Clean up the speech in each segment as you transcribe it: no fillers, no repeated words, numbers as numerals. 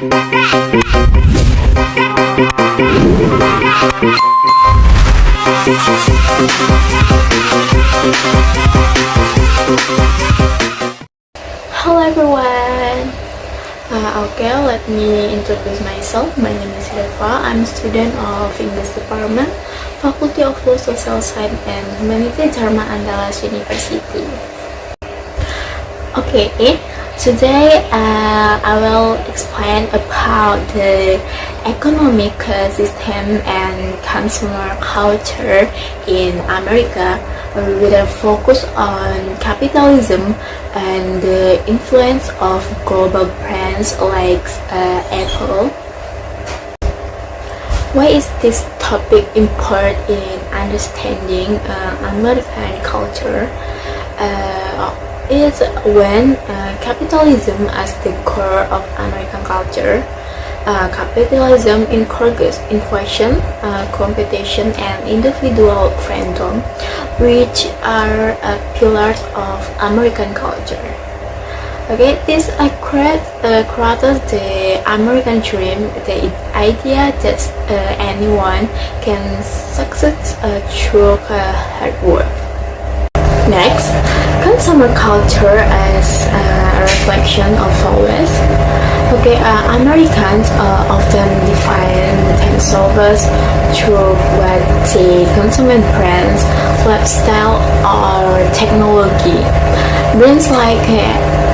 Hello everyone. Okay, let me introduce myself. My name is Reva. I'm a student of English Department, Faculty of Law, Social Science and Humanities, Dharma Andalas University. Okay, today I will explain about the economic system and consumer culture in America with a focus on capitalism and the influence of global brands like Apple. Why is this topic important in understanding American culture? It's when capitalism as the core of American culture. Capitalism encourages innovation, competition, and individual freedom, which are pillars of American culture. Okay, this creates the American dream, the idea that anyone can succeed through hard work. Next, consumer culture as a reflection of values. Okay, Americans often define themselves through what they consume: brands, lifestyle, or technology. Brands like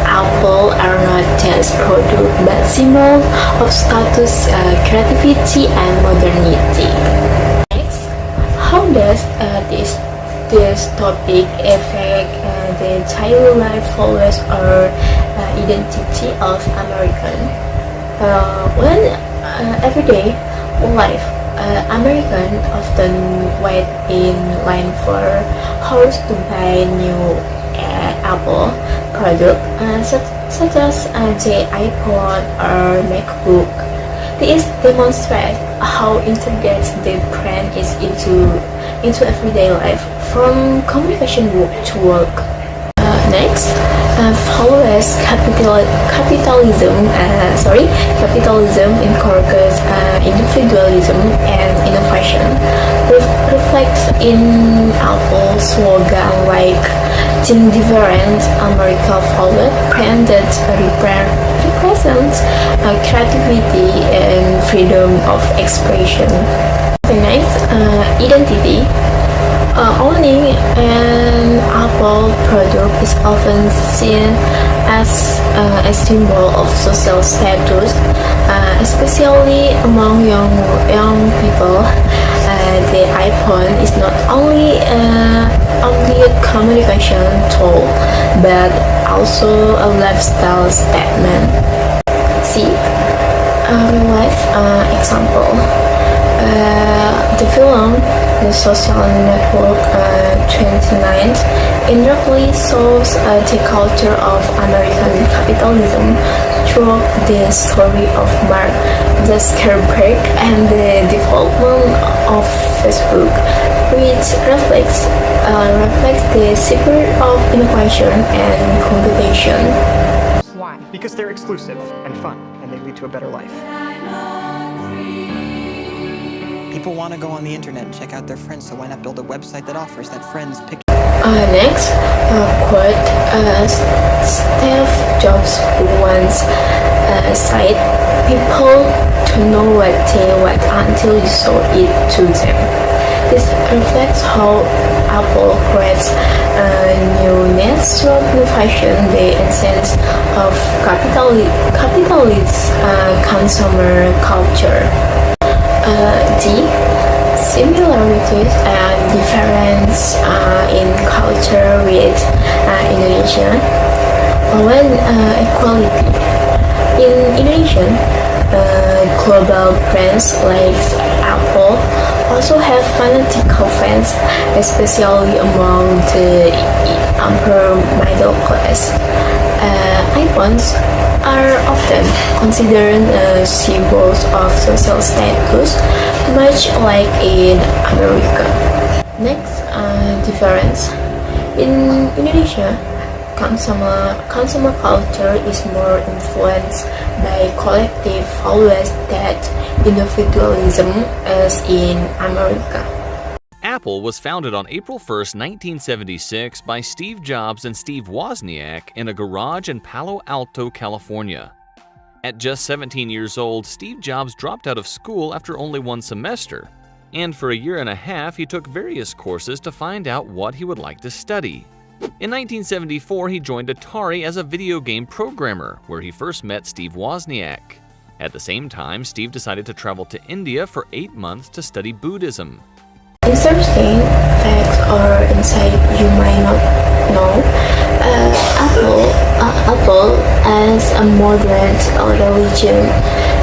Apple are not just products but symbols of status, creativity, and modernity. Next, how does this topic affect the daily life values or identity of American? Everyday life, American often wait in line for hours to buy new Apple product, such as the iPhone or MacBook. This demonstrates how integrated the brand is into everyday life, from communication to work. Next, follows capitalism encourages individualism and innovation. Reflects in Apple's slogan like "Think Different, America Forward," brand that represents creativity and freedom of expression. The next, identity. Owning an Apple product is often seen as a symbol of social status, especially among young people. The iPhone is not only a communication tool, but also a lifestyle statement. See, real life example. The film The Social Network 29 indirectly shows the culture of American capitalism through the story of Mark Zuckerberg and the development of Facebook, which reflects the spirit of innovation and competition. Why? Because they're exclusive and fun, and they lead to a better life. People want to go on the internet and check out their friends, so why not build a website that offers that friends picture? Next, quote, Steve Jobs once said, "People don't know what they want until you show it to them." This reflects how Apple creates newness through innovation, the essence of capitalist consumer culture. The similarities and difference in culture with Indonesia. Equality. In Indonesia, global brands like Apple also have fanatical fans, especially among the upper middle class. iPhones are often considered symbols of social status, much like in America. Next, difference. In Indonesia, consumer culture is more influenced by collective values than individualism as in America. Apple was founded on April 1, 1976 by Steve Jobs and Steve Wozniak in a garage in Palo Alto, California. At just 17 years old, Steve Jobs dropped out of school after only one semester, and for a year and a half he took various courses to find out what he would like to study. In 1974, he joined Atari as a video game programmer, where he first met Steve Wozniak. At the same time, Steve decided to travel to India for 8 months to study Buddhism. Interesting facts or insight you might not know. Apple as a moderate religion,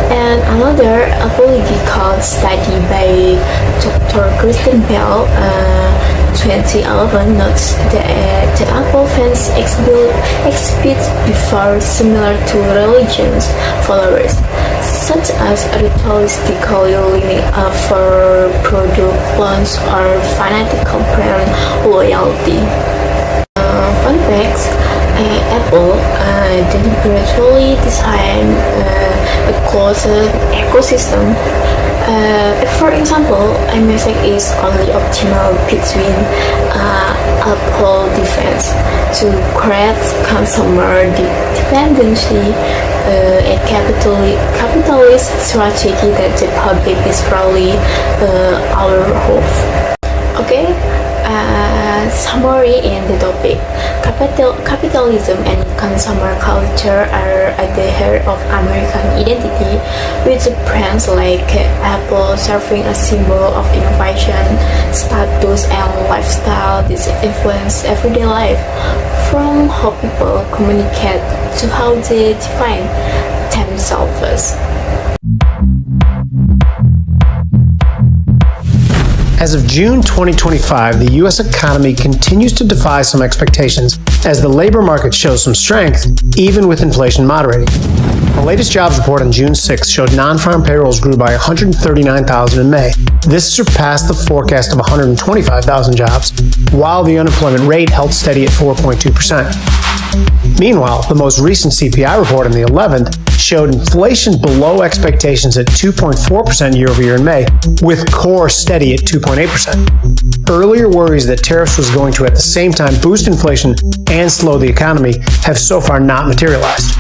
and another apologetical study by Dr. Kristen Bell 2011 notes that Apple fans exhibit before similar to religions followers, such as ritualistically leaning up for product launch or fanatical brand loyalty. Fun facts: Apple deliberately designed a closed ecosystem. For example, iMessage is only optimal between Apple devices to create consumer dependency, a capitalist strategy that the public is probably aware of. Okay, summary in the topic. Capitalism and consumer culture are at the heart of American identity, with brands like Apple serving a symbol of innovation, status, and lifestyle that influence everyday life, from how people communicate to how they define themselves. As of June 2025, the U.S. economy continues to defy some expectations as the labor market shows some strength, even with inflation moderating. The latest jobs report on June 6 showed non-farm payrolls grew by 139,000 in May. This surpassed the forecast of 125,000 jobs, while the unemployment rate held steady at 4.2%. Meanwhile, the most recent CPI report on the 11th showed inflation below expectations at 2.4% year-over-year in May, with core steady at 2.8%. Earlier worries that tariffs was going to at the same time boost inflation and slow the economy have so far not materialized.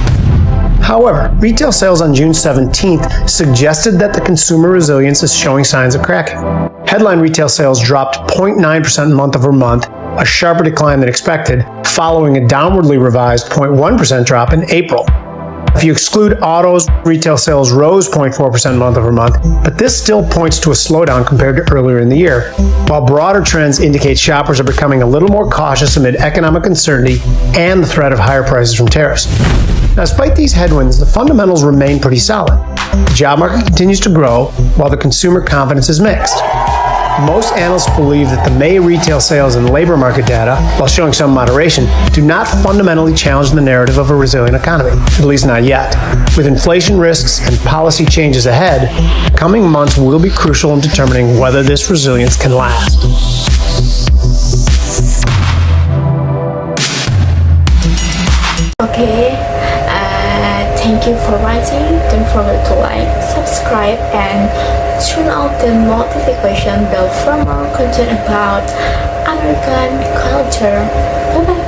However, retail sales on June 17th suggested that the consumer resilience is showing signs of cracking. Headline retail sales dropped 0.9% month over month, a sharper decline than expected, following a downwardly revised 0.1% drop in April. If you exclude autos, retail sales rose 0.4% month over month, but this still points to a slowdown compared to earlier in the year, while broader trends indicate shoppers are becoming a little more cautious amid economic uncertainty and the threat of higher prices from tariffs. Now, despite these headwinds, the fundamentals remain pretty solid. The job market continues to grow, while the consumer confidence is mixed. Most analysts believe that the May retail sales and labor market data, while showing some moderation, do not fundamentally challenge the narrative of a resilient economy, at least not yet. With inflation risks and policy changes ahead, coming months will be crucial in determining whether this resilience can last. Okay, thank you for watching. Don't forget to like, subscribe, and turn on the notification bell for more content about American culture. Bye bye.